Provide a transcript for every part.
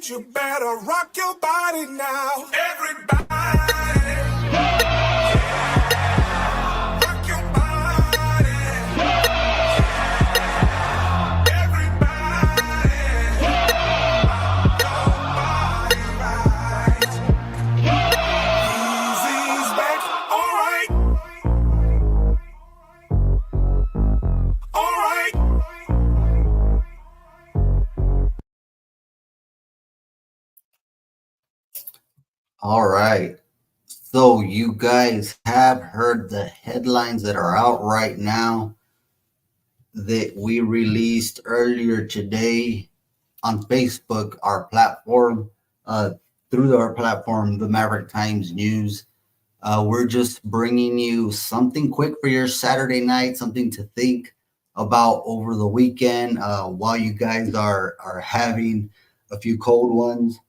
tonight, you better rock your body now. Everybody, rock your body. Everybody, rock your body right. Easy's back, alright. Alright. All right. So you guys have heard the headlines that are out right now that we released earlier today on Facebook, our platform, uh, through our platform, the Maverick Times News. We're just bringing you something quick for your Saturday night, something to think about over the weekend while you guys are having a few cold ones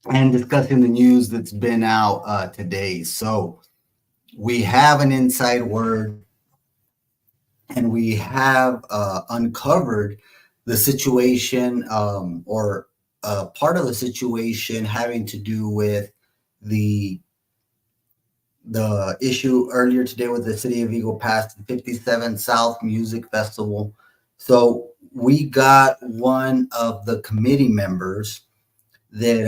and discussing the news that's been out today. So we have an inside word, and we have uncovered the situation or part of the situation having to do with the the issue earlier today with the City of Eagle Pass 57 South Music Festival. So we got one of the committee members that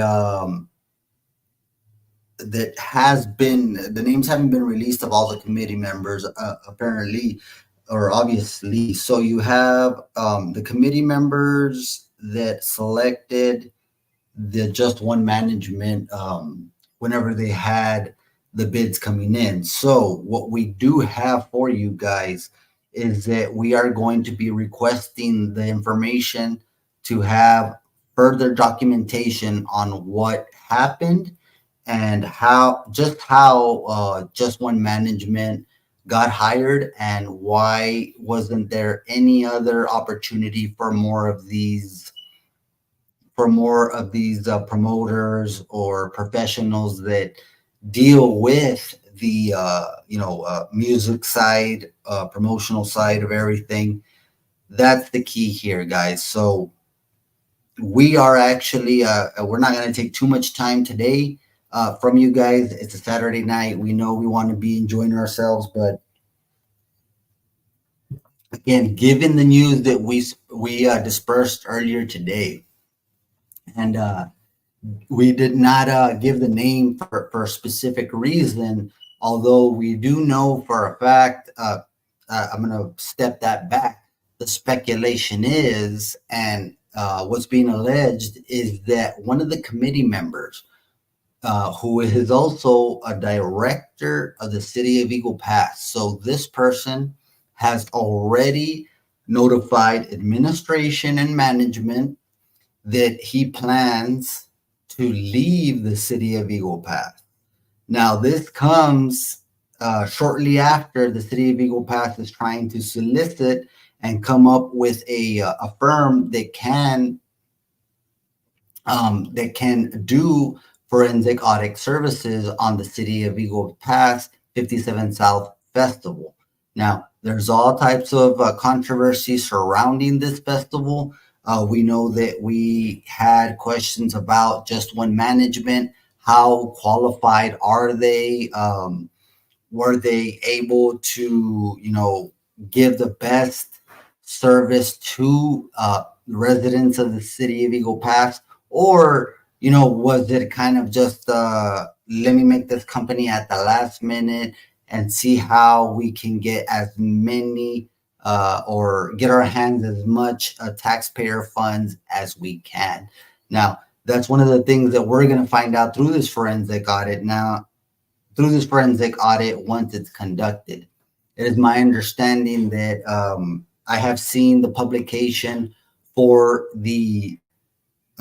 that has been, the names haven't been released of all the committee members apparently or obviously. So you have the committee members that selected the just one management whenever they had the bids coming in. So what we do have for you guys is that we are going to be requesting the information to have further documentation on what happened and how just one management got hired, and why wasn't there any other opportunity for more of these promoters or professionals that deal with the music side, promotional side of everything. That's the key here, guys. So we are actually we're not going to take too much time today from you guys. It's a Saturday night. We know we want to be enjoying ourselves, but again, given the news that we dispersed earlier today, and we did not give the name for a specific reason, although we do know for a fact. I'm going to step that back. The speculation is, and what's being alleged is that one of the committee members, who is also a director of the City of Eagle Pass, so this person has already notified administration and management that he plans to leave the City of Eagle Pass. Now, this comes shortly after the City of Eagle Pass is trying to solicit and come up with a firm that can do forensic audit services on the City of Eagle Pass 57 South Festival. Now, there's all types of controversy surrounding this festival. We know that we had questions about just one management. How qualified are they? Were they able to, give the best service to residents of the City of Eagle Pass? Or, was it kind of just, let me make this company at the last minute and see how we can get as many or get our hands as much taxpayer funds as we can? Now, that's one of the things that we're going to find out through this forensic audit. Once it's conducted. It is my understanding that I have seen the publication for the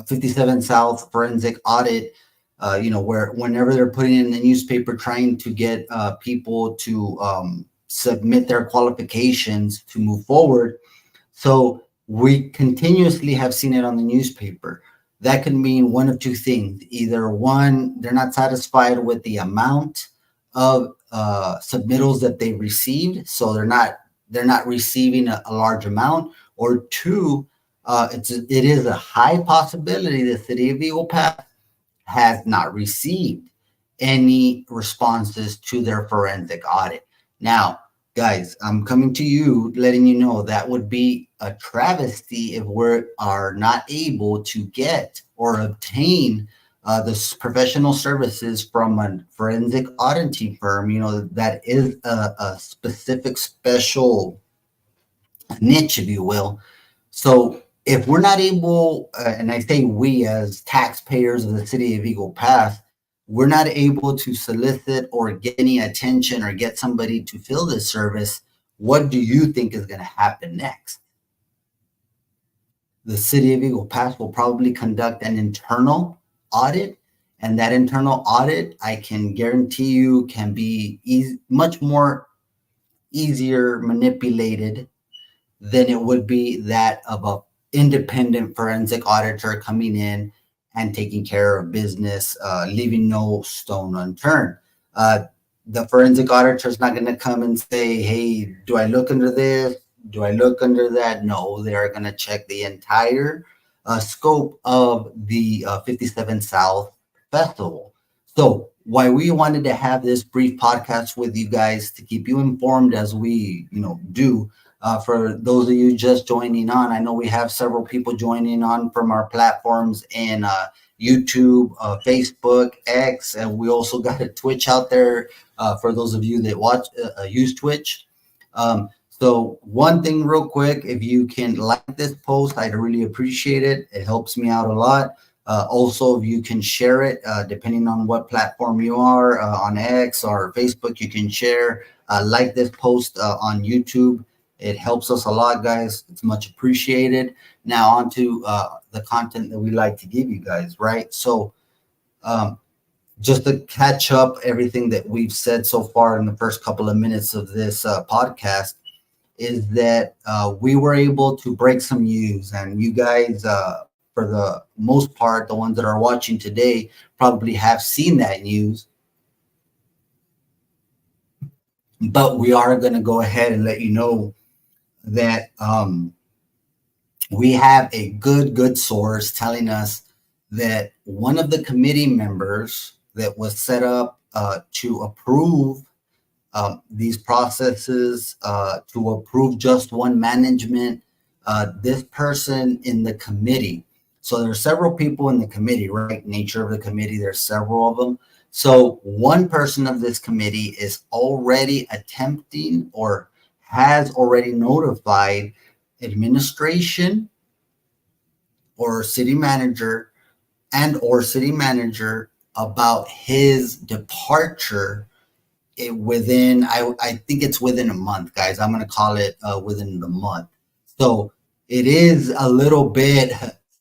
57 South forensic audit, where whenever they're putting in the newspaper trying to get people to submit their qualifications to move forward. So we continuously have seen it on the newspaper. That could mean one of two things. Either one, they're not satisfied with the amount of submittals that they received, so they're not receiving a large amount, or two, It is a high possibility the city of Eagle Pass has not received any responses to their forensic audit. Now, guys, I'm coming to you, letting you know that would be a travesty if we are not able to get or obtain the professional services from a forensic auditing firm. That is a specific, special niche, if you will. So if we're not able, and I say we as taxpayers of the city of Eagle Pass, we're not able to solicit or get any attention or get somebody to fill this service, what do you think is going to happen next? The city of Eagle Pass will probably conduct an internal audit, and that internal audit, I can guarantee you, can be much more easier manipulated than it would be that of a independent forensic auditor coming in and taking care of business, leaving no stone unturned. Uh, the forensic auditor is not going to come and say, "Hey, do I look under this? Do I look under that?" No, they are going to check the entire scope of the 57 South Festival. So, why we wanted to have this brief podcast with you guys to keep you informed as we, do. For those of you just joining on, I know we have several people joining on from our platforms in YouTube, Facebook, X, and we also got a Twitch out there for those of you that use Twitch. So one thing real quick, if you can like this post, I'd really appreciate it. It helps me out a lot. Also, if you can share it, depending on what platform you are, on X or Facebook, you can share, like this post on YouTube. It helps us a lot, guys. It's much appreciated. Now on to the content that we like to give you guys, right? So just to catch up everything that we've said so far in the first couple of minutes of this podcast is that we were able to break some news, and you guys, for the most part, the ones that are watching today probably have seen that news. But we are going to go ahead and let you know that we have a good source telling us that one of the committee members that was set up to approve these processes, to approve just one management, this person in the committee. So there are several people in the committee, right? Nature of the committee, there's several of them. So one person of this committee is already attempting or has already notified administration or city manager about his departure within, I think it's within a month, guys. I'm going to call it within the month. So it is a little bit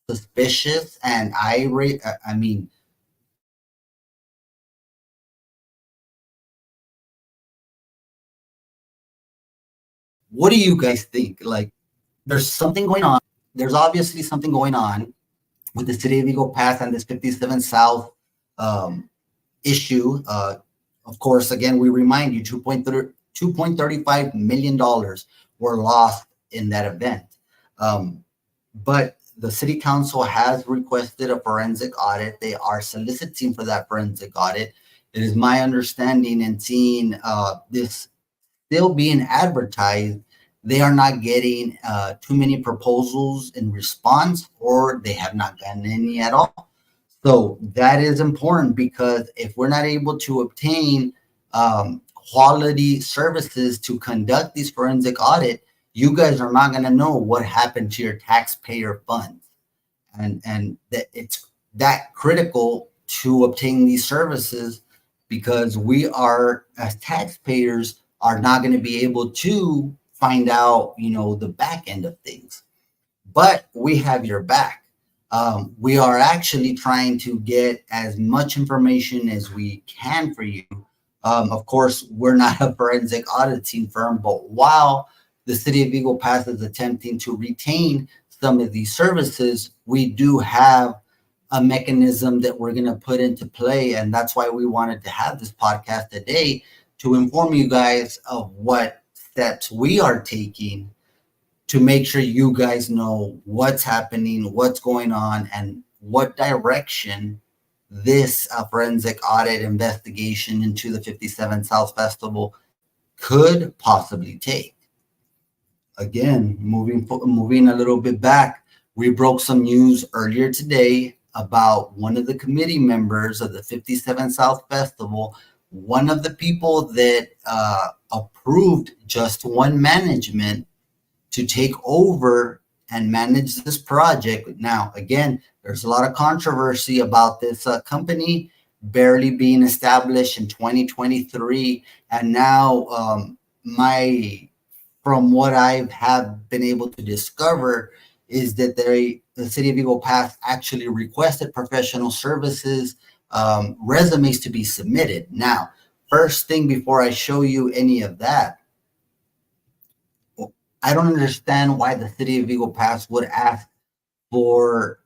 suspicious and irate. I mean, what do you guys think? Like, there's something going on. There's obviously something going on with the city of Eagle Pass and this 57 South issue. Of course, again, we remind you, $2.35 million were lost in that event. But the city council has requested a forensic audit. They are soliciting for that forensic audit. It is my understanding and seeing this still being advertised, they are not getting too many proposals in response, or they have not gotten any at all. So that is important, because if we're not able to obtain quality services to conduct these forensic audit, you guys are not going to know what happened to your taxpayer funds. And that it's that critical to obtain these services, because we are, as taxpayers, are not going to be able to find out, the back end of things. But we have your back. We are actually trying to get as much information as we can for you. Of course, we're not a forensic auditing firm, but while the city of Eagle Pass is attempting to retain some of these services, we do have a mechanism that we're going to put into play. And that's why we wanted to have this podcast today, to inform you guys of what steps we are taking to make sure you guys know what's happening, what's going on, and what direction this forensic audit investigation into the 57 South Festival could possibly take. Again, moving a little bit back, we broke some news earlier today about one of the committee members of the 57 South Festival, one of the people that approved Just One Management to take over and manage this project. Now, again, there's a lot of controversy about this company barely being established in 2023, and now my from what I have been able to discover is that the city of Eagle Pass actually requested professional services resumes to be submitted. Now, first thing before I show you any of that, I don't understand why the city of Eagle Pass would ask for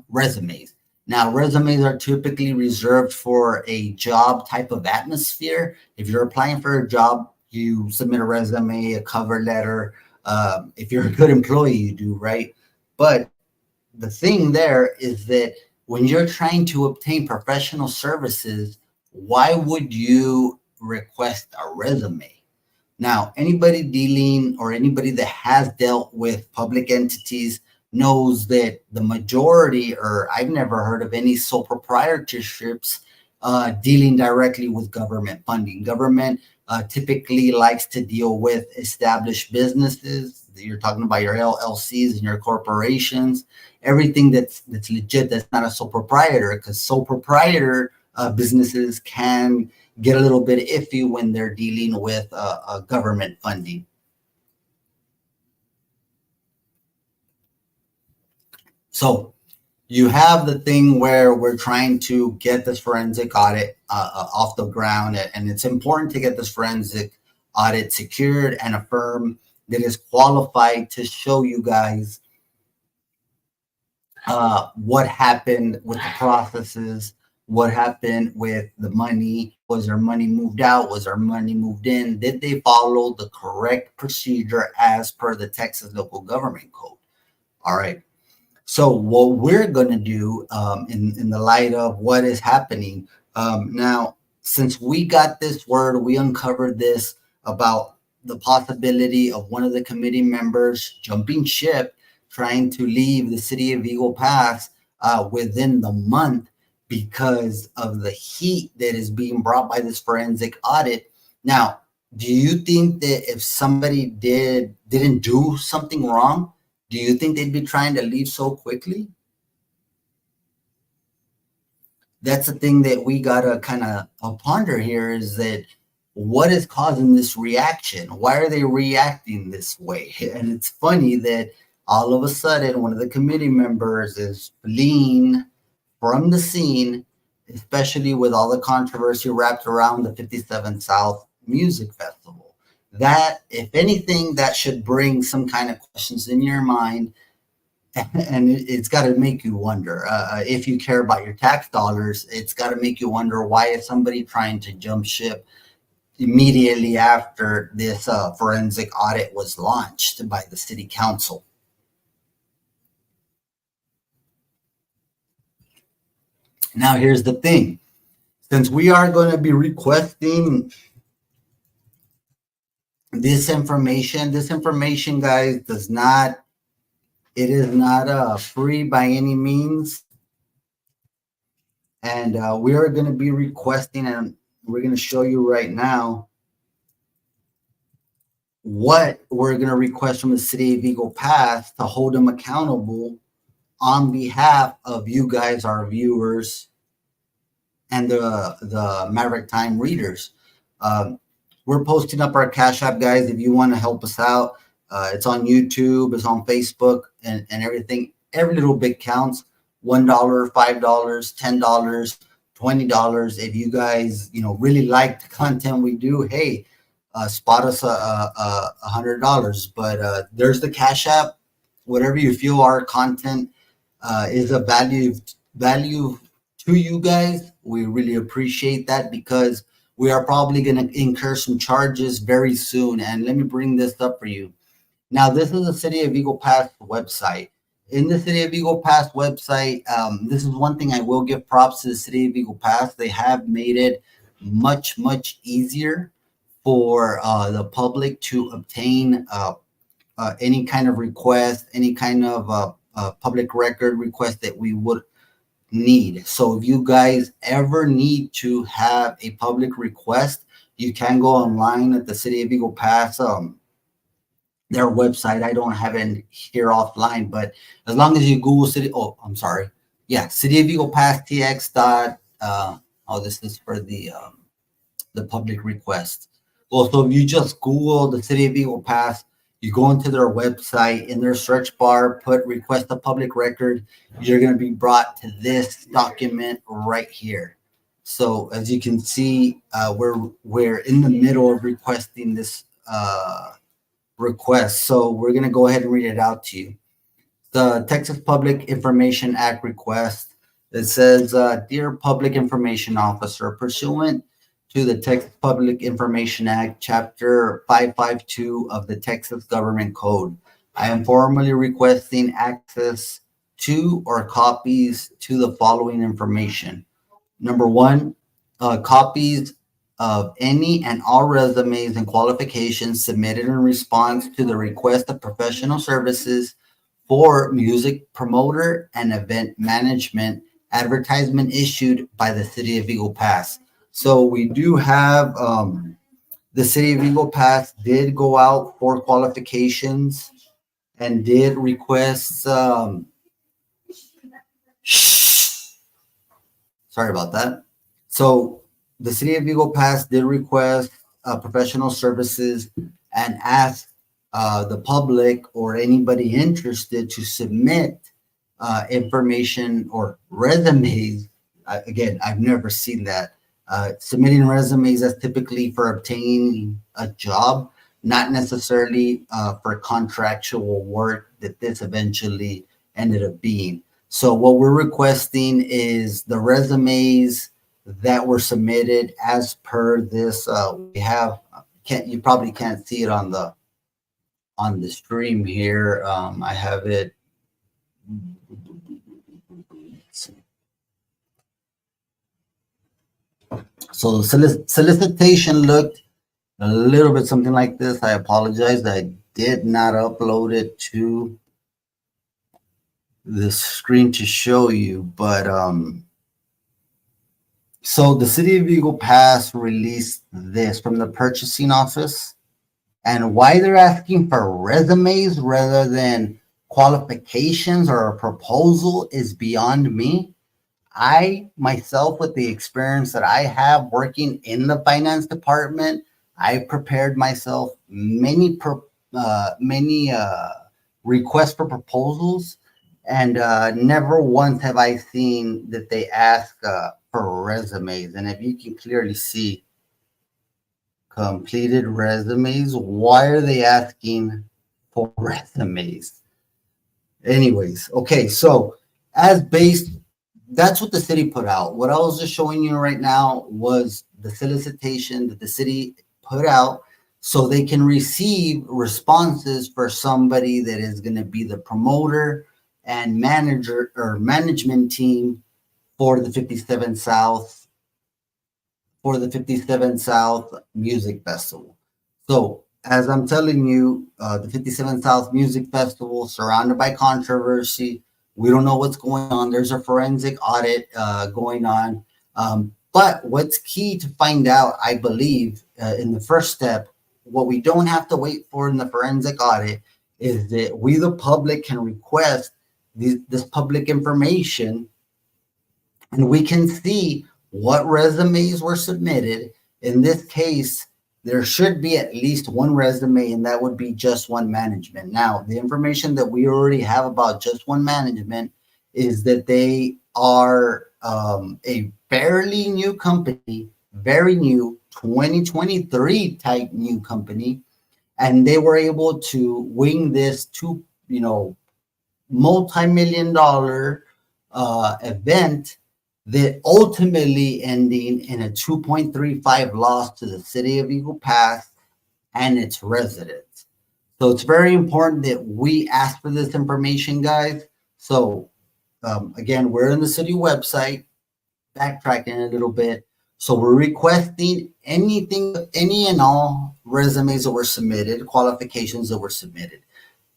resumes. Now, resumes are typically reserved for a job type of atmosphere. If you're applying for a job, you submit a resume, a cover letter. If you're a good employee, you do, right? But the thing there is that when you're trying to obtain professional services, why would you request a resume? Now, anybody dealing or anybody that has dealt with public entities knows that the majority, or I've never heard of any sole proprietorships dealing directly with government funding. Government typically likes to deal with established businesses. You're talking about your LLCs and your corporations, everything that's legit, that's not a sole proprietor, because sole proprietor businesses can get a little bit iffy when they're dealing with government funding. So you have the thing where we're trying to get this forensic audit off the ground, and it's important to get this forensic audit secured and a firm that is qualified to show you guys what happened with the processes, what happened with the money. Was their money moved out? Was their money moved in? Did they follow the correct procedure as per the Texas Local Government Code? All right. So what we're going to do in the light of what is happening now, since we got this word, we uncovered this about the possibility of one of the committee members jumping ship, trying to leave the city of Eagle Pass within the month because of the heat that is being brought by this forensic audit. Now, do you think that if somebody didn't do something wrong, do you think they'd be trying to leave so quickly? That's the thing that we gotta kind of ponder here, is that what is causing this reaction? Why are they reacting this way? And it's funny that all of a sudden one of the committee members is fleeing from the scene, especially with all the controversy wrapped around the 57 South Music Festival. That, if anything, that should bring some kind of questions in your mind, and it's got to make you wonder. If you care about your tax dollars, it's got to make you wonder, why is somebody trying to jump ship immediately after this forensic audit was launched by the city council? Now, here's the thing. Since we are going to be requesting this information, guys, it is not free by any means. And we are going to be requesting, and we're going to show you right now what we're going to request from the city of Eagle Pass to hold them accountable on behalf of you guys, our viewers, and the Maverick Time readers. We're posting up our Cash App, guys, if you want to help us out. It's on YouTube, it's on Facebook, and everything. Every little bit counts. $1, $5, $10, $20. If you guys, really like the content we do, hey, spot us $100. But there's the Cash App. Whatever you feel our content is of value to you guys, we really appreciate that, because we are probably going to incur some charges very soon. And let me bring this up for you. Now, this is the City of Eagle Pass website. In the City of Eagle Pass website, this is one thing I will give props to the City of Eagle Pass. They have made it much easier for the public to obtain any kind of request, any kind of public record request that we would need. So if you guys ever need to have a public request, you can go online at the City of Eagle Pass their website. I don't have it here offline, but as long as you Google I'm sorry. Yeah, City of Eagle Pass TX dot. This is for the public request. Also, if you just Google the City of Eagle Pass, you go into their website, in their search bar, put request a public record, you're going to be brought to this document right here. So as you can see, we're in the middle of requesting this request. So we're going to go ahead and read it out to you. The Texas Public Information Act request. It says, Dear Public Information Officer, pursuant to the Texas Public Information Act, Chapter 552 of the Texas Government Code, I am formally requesting access to or copies to the following information. Number one, copies of any and all resumes and qualifications submitted in response to the request of professional services for music promoter and event management advertisement issued by the City of Eagle Pass. So we do have the City of Eagle Pass did go out for qualifications and did request sorry about that. So the City of Eagle Pass did request professional services and asked the public or anybody interested to submit information or resumes. Again, I've never seen that. Submitting resumes as typically for obtaining a job, not necessarily for contractual work that this eventually ended up being. So what we're requesting is the resumes that were submitted as per this. You probably can't see it on the stream here. I have it. So the solicitation looked a little bit something like this. I apologize. I did not upload it to the screen to show you, but so the City of Eagle Pass released this from the purchasing office, and why they're asking for resumes rather than qualifications or a proposal is beyond me. I myself, with the experience that I have working in the finance department, I prepared myself many requests for proposals, and never once have I seen that they ask for resumes. And if you can clearly see completed resumes, why are they asking for resumes? Anyways, okay, so that's what the city put out. What I was just showing you right now was the solicitation that the city put out so they can receive responses for somebody that is going to be the promoter and manager or management team for the 57 South Music Festival. So as I'm telling you, the 57 South Music Festival surrounded by controversy. We don't know what's going on. There's a forensic audit going on. But what's key to find out, I believe, in the first step, what we don't have to wait for in the forensic audit is that we, the public, can request this public information, and we can see what resumes were submitted. In this case, there should be at least one resume, and that would be Just One Management. Now, the information that we already have about Just One Management is that they are a fairly new company, very new, 2023 type new company, and they were able to wing this to, multi-million-dollar event that ultimately ending in a 2.35 loss to the City of Eagle Pass and its residents. So it's very important that we ask for this information, guys. So again, we're in the city website, backtracking a little bit. So we're requesting anything, any and all resumes that were submitted, qualifications that were submitted.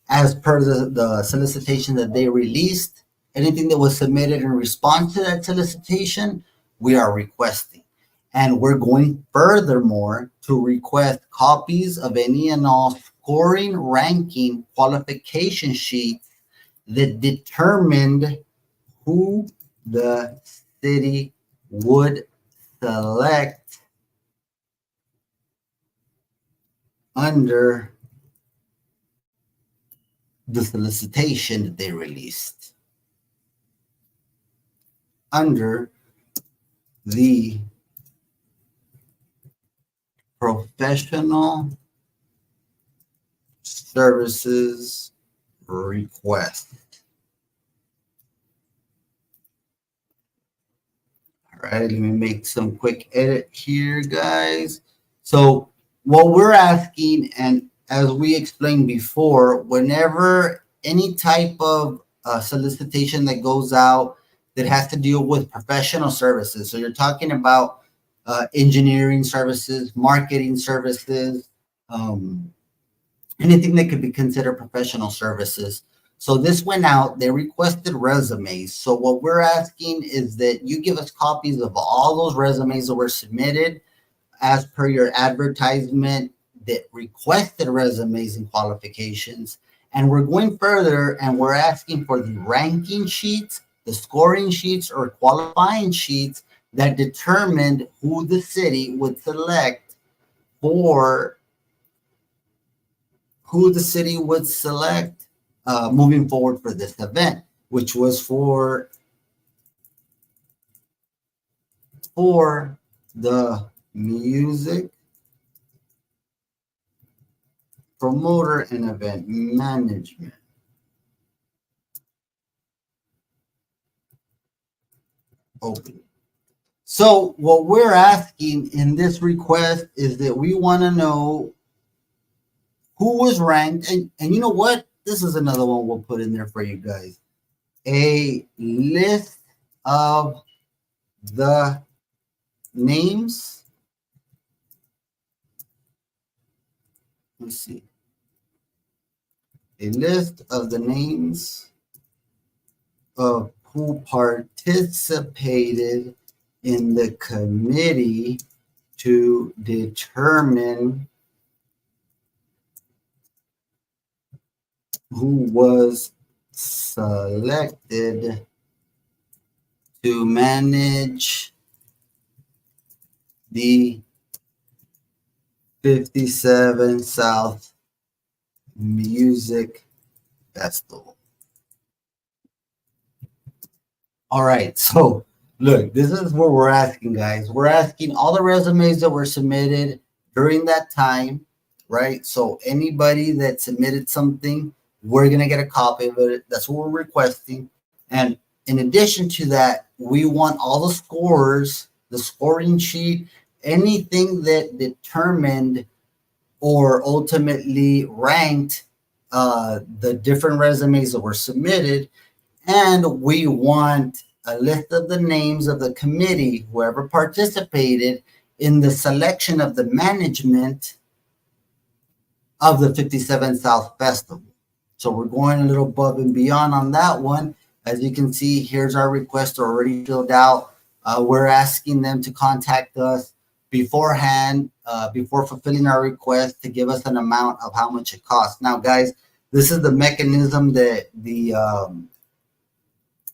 As per the solicitation that they released, anything that was submitted in response to that solicitation, we are requesting. And we're going furthermore to request copies of any and all scoring, ranking, qualification sheets that determined who the city would select under the solicitation that they released, under the professional services request. All right, let me make some quick edit here, guys. So what we're asking, and as we explained before, whenever any type of solicitation that goes out that has to deal with professional services, so you're talking about engineering services, marketing services, anything that could be considered professional services. So this went out, they requested resumes. So what we're asking is that you give us copies of all those resumes that were submitted as per your advertisement that requested resumes and qualifications. And we're going further and we're asking for the ranking sheets, the scoring sheets, or qualifying sheets that determined who the city would select for moving forward for this event, which was for the music promoter and event management. Open. So what we're asking in this request is that we want to know who was ranked, and you know what? This is another one we'll put in there for you guys. A list of the names. Let's see. A list of the names of who participated in the committee to determine who was selected to manage the 57 South Music Festival. All right, so look, this is what we're asking, guys. We're asking all the resumes that were submitted during that time, right? So anybody that submitted something, we're going to get a copy of it. That's what we're requesting. And in addition to that, we want all the scores, the scoring sheet, anything that determined or ultimately ranked the different resumes that were submitted. And we want a list of the names of the committee, whoever participated in the selection of the management of the 57 South Festival. So we're going a little above and beyond on that one. As you can see, here's our request already filled out. We're asking them to contact us beforehand, before fulfilling our request, to give us an amount of how much it costs. Now, guys, this is the mechanism that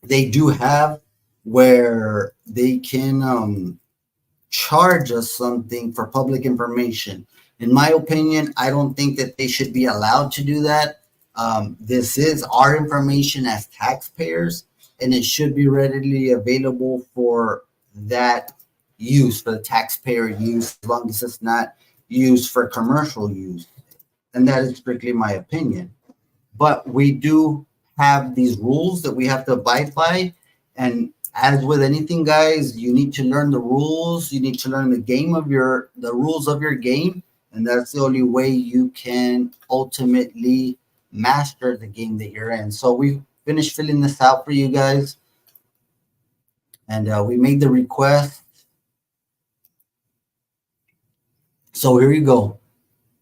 they do have where they can charge us something for public information. In my opinion, I don't think that they should be allowed to do that. This is our information as taxpayers, and it should be readily available for that use, for the taxpayer use, as long as it's not used for commercial use. And that is strictly my opinion. But we do have these rules that we have to abide by. And as with anything, guys, you need to learn the rules. You need to learn the rules of your game And that's the only way you can ultimately master the game that you're in. So we finished filling this out for you guys, and we made the request. So here you go.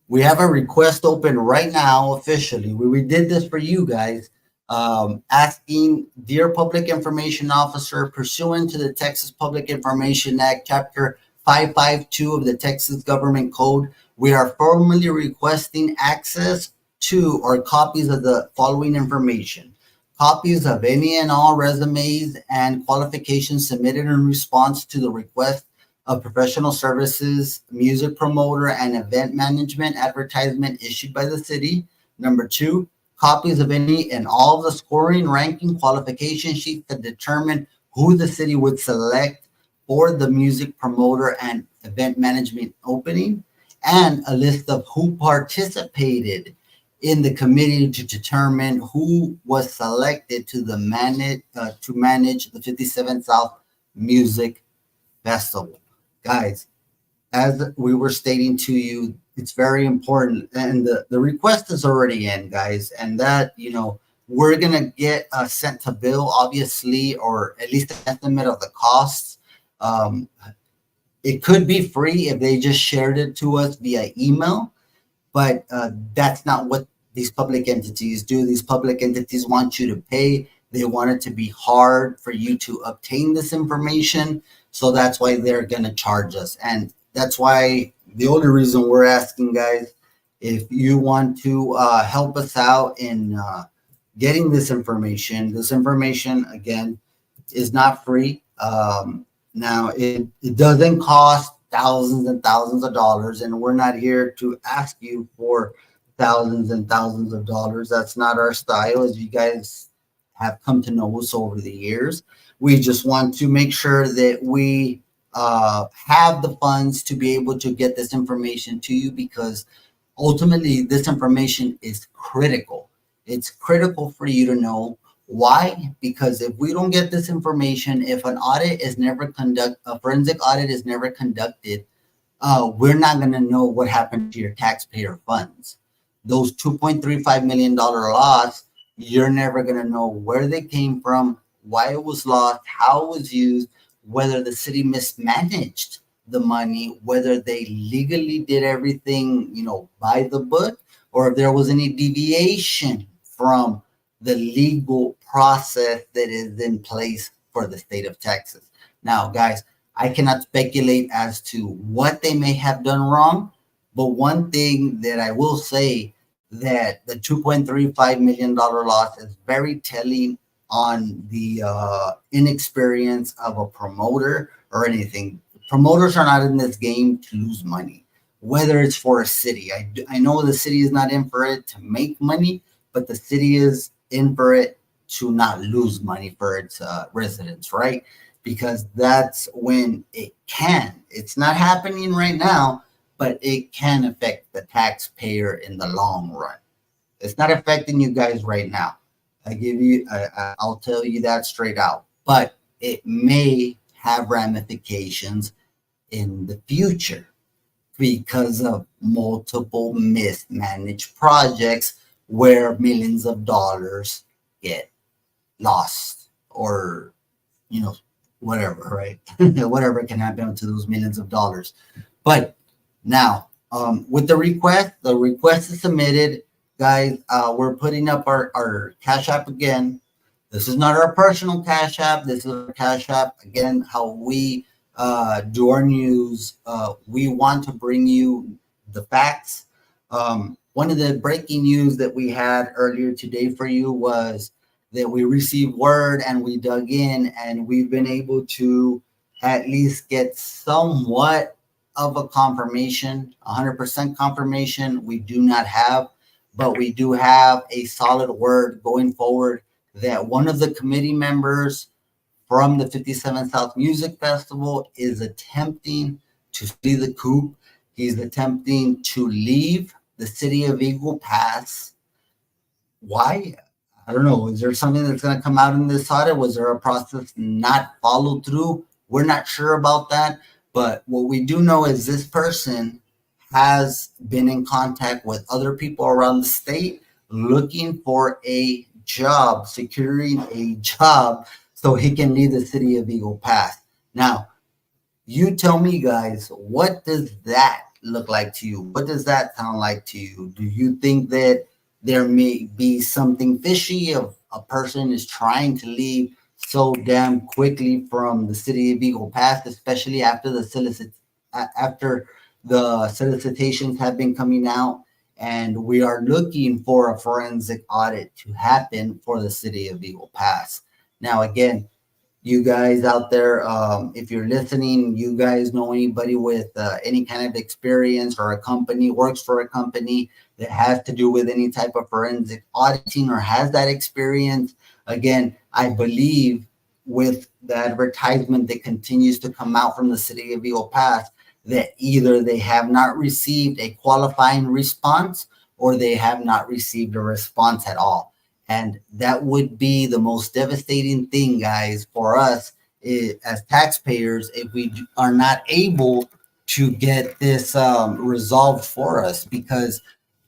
We have a request open right now officially. We did this for you guys, asking, Dear Public Information Officer, pursuant to the Texas Public Information Act, Chapter 552 of the Texas Government Code, we are formally requesting access to or copies of the following information. Copies of any and all resumes and qualifications submitted in response to the request of professional services, music promoter, and event management advertisement issued by the city. Number two, copies of any and all of the scoring, ranking, qualification sheets that determine who the city would select for the music promoter and event management opening, and a list of who participated in the committee to determine who was selected to manage the 57 South Music Festival. Guys, as we were stating to you, it's very important. And the request is already in, guys. And that, we're going to get sent to Bill, obviously, or at least an estimate of the costs. It could be free if they just shared it to us via email, but that's not what these public entities do. These public entities want you to pay. They want it to be hard for you to obtain this information. So that's why they're going to charge us. And that's why the only reason we're asking, guys, if you want to help us out in getting this information, again, is not free. Now, it doesn't cost thousands and thousands of dollars, and we're not here to ask you for thousands and thousands of dollars. That's not our style, as you guys have come to know us over the years. We just want to make sure that we have the funds to be able to get this information to you, because ultimately this information is critical. It's critical for you to know. Why? Because if we don't get this information, if an audit is never a forensic audit is never conducted, we're not going to know what happened to your taxpayer funds. Those $2.35 million loss, you're never going to know where they came from, why it was lost, how it was used, whether the city mismanaged the money, whether they legally did everything, by the book, or if there was any deviation from the legal process that is in place for the state of Texas. Now, guys, I cannot speculate as to what they may have done wrong, but one thing that I will say, that the $2.35 million loss is very telling on the inexperience of a promoter or anything. Promoters are not in this game to lose money, whether it's for a city. I know the city is not in for it to make money, but the city is in for it to not lose money for its residents, right? Because that's when it can. It's not happening right now, but it can affect the taxpayer in the long run. It's not affecting you guys right now. I'll tell you that straight out. But it may have ramifications in the future because of multiple mismanaged projects where millions of dollars get lost, or whatever, right? Whatever can happen to those millions of dollars. But now, with the request is submitted, guys. We're putting up our Cash App again. This is not our personal Cash App. This is our Cash App. Again, how we do our news. We want to bring you the facts. One of the breaking news that we had earlier today for you was that we received word and we dug in, and we've been able to at least get somewhat of a confirmation. 100% confirmation we do not have, but we do have a solid word going forward that one of the committee members from the 57 South Music Festival is attempting to flee the coop. He's attempting to leave the city of Eagle Pass. Why? I don't know. Is there something that's going to come out in this audit? Was there a process not followed through? We're not sure about that. But what we do know is this person has been in contact with other people around the state looking for a job, securing a job so he can leave the city of Eagle Pass. Now, you tell me, guys, what does that look like to you? What does that sound like to you? Do you think that there may be something fishy of a person is trying to leave so damn quickly from the city of Eagle Pass, especially after after the solicitations have been coming out, and we are looking for a forensic audit to happen for the city of Eagle Pass. Now, again, you guys out there, if you're listening, you guys know anybody with any kind of experience or a company, works for a company that has to do with any type of forensic auditing or has that experience. Again, I believe with the advertisement that continues to come out from the city of Eagle Pass, that either they have not received a qualifying response or they have not received a response at all. And that would be the most devastating thing, guys, for us as taxpayers if we are not able to get this resolved for us, because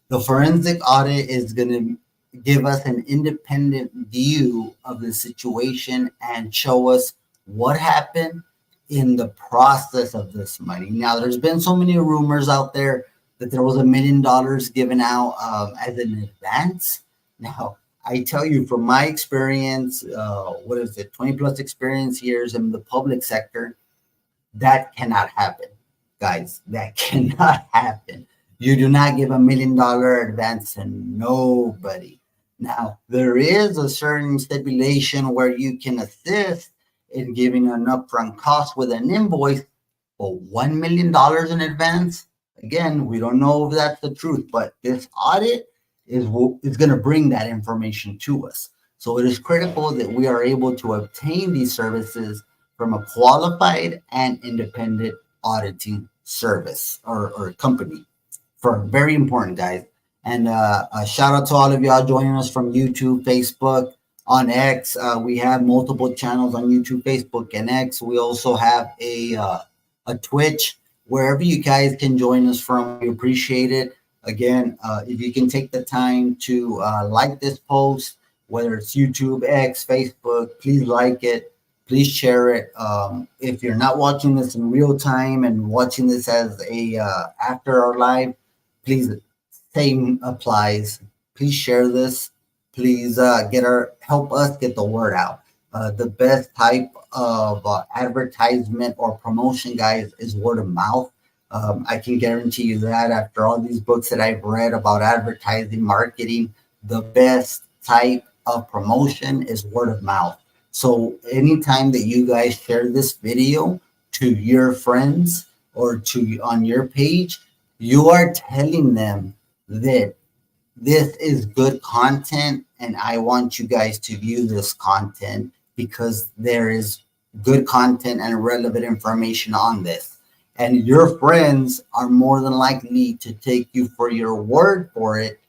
the forensic audit is going to give us an independent view of the situation and show us what happened in the process of this money. Now, there's been so many rumors out there that there was $1 million given out as an advance. Now, I tell you from my experience, what is it, 20 plus experience years in the public sector, that cannot happen, guys. That cannot happen. You do not give $1 million advance to nobody. Now, there is a certain stipulation where you can assist in giving an upfront cost with an invoice, but $1 million in advance, again, we don't know if that's the truth, but this audit is going to bring that information to us. So it is critical that we are able to obtain these services from a qualified and independent auditing service or company. For very important, guys. And a shout out to all of y'all joining us from YouTube, Facebook, on X. We have multiple channels on YouTube, Facebook, and X. We also have a Twitch. Wherever you guys can join us from, we appreciate it. Again, if you can take the time to like this post, whether it's YouTube, X, Facebook, please like it. Please share it. If you're not watching this in real time and watching this as a after our live, please, same applies. Please share this. Please help us get the word out. The best type of advertisement or promotion, guys, is word of mouth. I can guarantee you that after all these books that I've read about advertising, marketing, the best type of promotion is word of mouth. So anytime that you guys share this video to your friends or on your page, you are telling them that this is good content and I want you guys to view this content because there is good content and relevant information on this. And your friends are more than likely to take you for your word for it.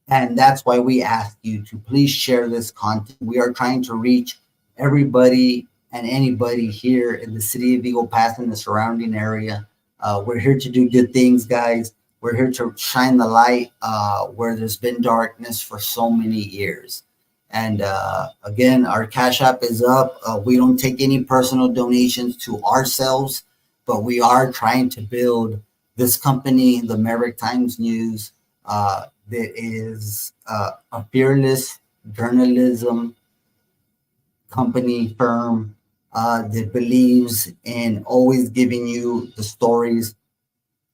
And that's why we ask you to please share this content. We are trying to reach everybody and anybody here in the city of Eagle Pass and the surrounding area. We're here to do good things, guys. We're here to shine the light where there's been darkness for so many years. And again, our Cash App is up. We don't take any personal donations to ourselves, but we are trying to build this company, the Maverick Times News, that is a fearless journalism company firm that believes in always giving you the stories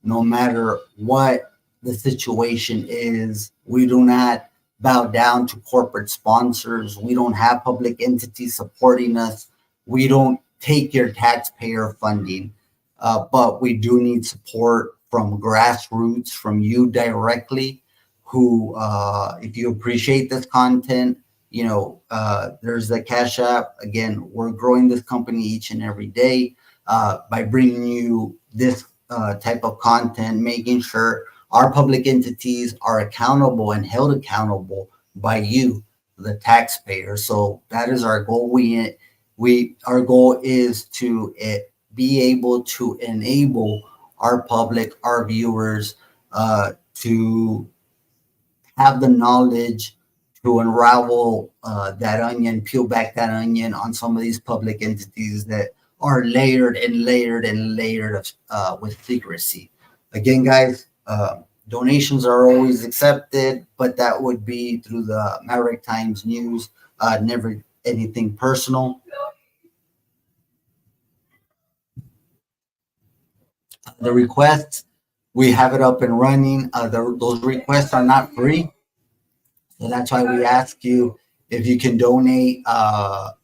no matter what the situation is. We do not bow down to corporate sponsors. We don't have public entities supporting us. We don't take your taxpayer funding, but we do need support from grassroots, from you directly, who, if you appreciate this content, there's the Cash App. Again, we're growing this company each and every day by bringing you this type of content, making sure our public entities are accountable and held accountable by you, the taxpayer. So that is our goal. Our goal is to be able to enable our public, our viewers, to have the knowledge to unravel that onion, peel back that onion on some of these public entities that are layered and layered and layered with secrecy. Again, guys, donations are always accepted, but that would be through the Maverick Times News, never anything personal. The requests, we have it up and running. Those requests are not free. So that's why we ask you if you can donate so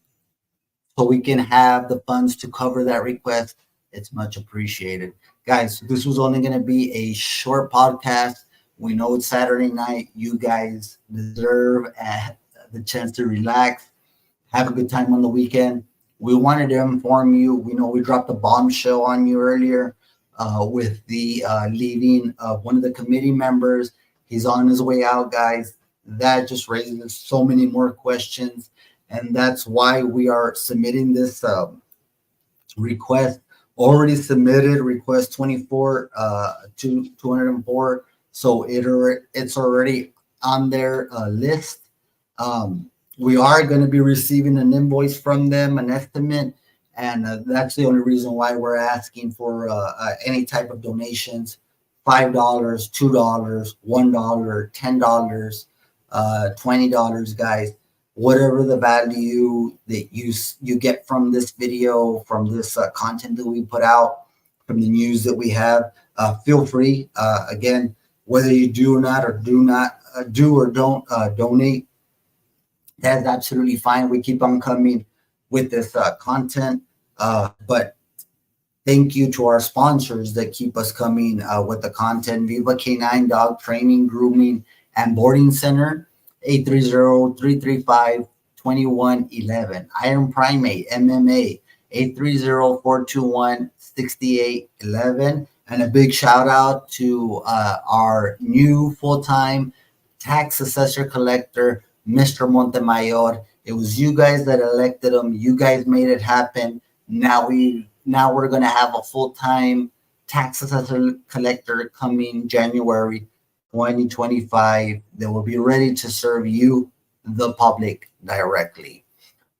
we can have the funds to cover that request. It's much appreciated. Guys, this was only going to be a short podcast. We know it's Saturday night. You guys deserve the chance to relax, have a good time on the weekend. We wanted to inform you. We know we dropped a bombshell on you earlier with the leaving of one of the committee members. He's on his way out, guys. That just raises so many more questions. And that's why we are submitting this request. Already submitted request 24 to 204. So it's already on their list. We are going to be receiving an invoice from them, an estimate, and that's the only reason why we're asking for any type of donations: $5, $2, $1, $10, $20, guys. Whatever the value that you get from this video, from this content that we put out, from the news that we have, feel free. Again, whether you do or not, or do or don't donate, that's absolutely fine. We keep on coming with this content. But thank you to our sponsors that keep us coming with the content. Viva Canine Dog Training, Grooming, and Boarding Center, 830-335-2111. Iron Primate, MMA, 830-421-6811. And a big shout out to our new full-time tax assessor collector, Mr. Montemayor. It was you guys that elected him. You guys made it happen. Now we're gonna have a full-time tax assessor collector coming January 2025 that will be ready to serve you, the public, directly.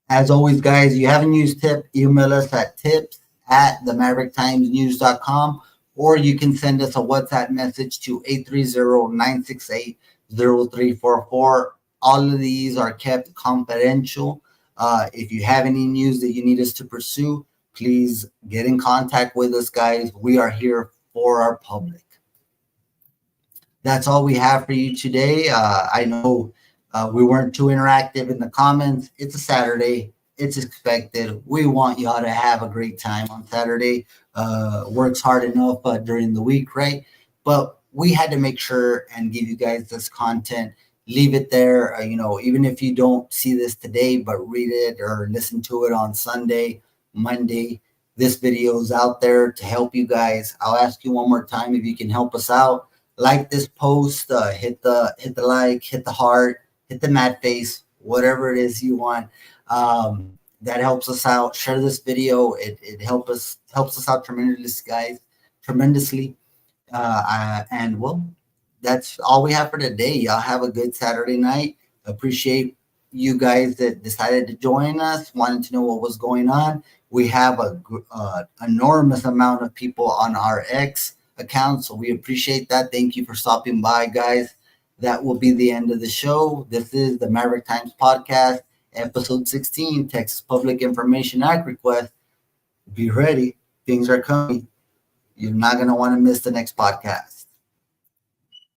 As always, guys, you have a news tip, email us at tips@themavericktimesnews.com, or you can send us a WhatsApp message to 830-968-0344. All of these are kept confidential. If you have any news that you need us to pursue, please get in contact with us, guys. We are here for our public. That's all we have for you today. I know we weren't too interactive in the comments. It's a Saturday. It's expected. We want y'all to have a great time on Saturday. Works hard enough during the week, right? But we had to make sure and give you guys this content. Leave it there. Even if you don't see this today, but read it or listen to it on Sunday, Monday, this video is out there to help you guys. I'll ask you one more time if you can help us out. Like this post, hit the like, hit the heart, hit the mad face, whatever it is you want. That helps us out. Share this video. It helps us out tremendously, guys. Tremendously. And well, that's all we have for today. Y'all have a good Saturday night. Appreciate you guys that decided to join us, wanting to know what was going on. We have a enormous amount of people on our X account, so we appreciate that. Thank you for stopping by, guys. That will be the end of the show. This is the Maverick Times Podcast, episode 16, Texas Public Information Act request. Be ready. Things are coming. You're not going to want to miss the next podcast.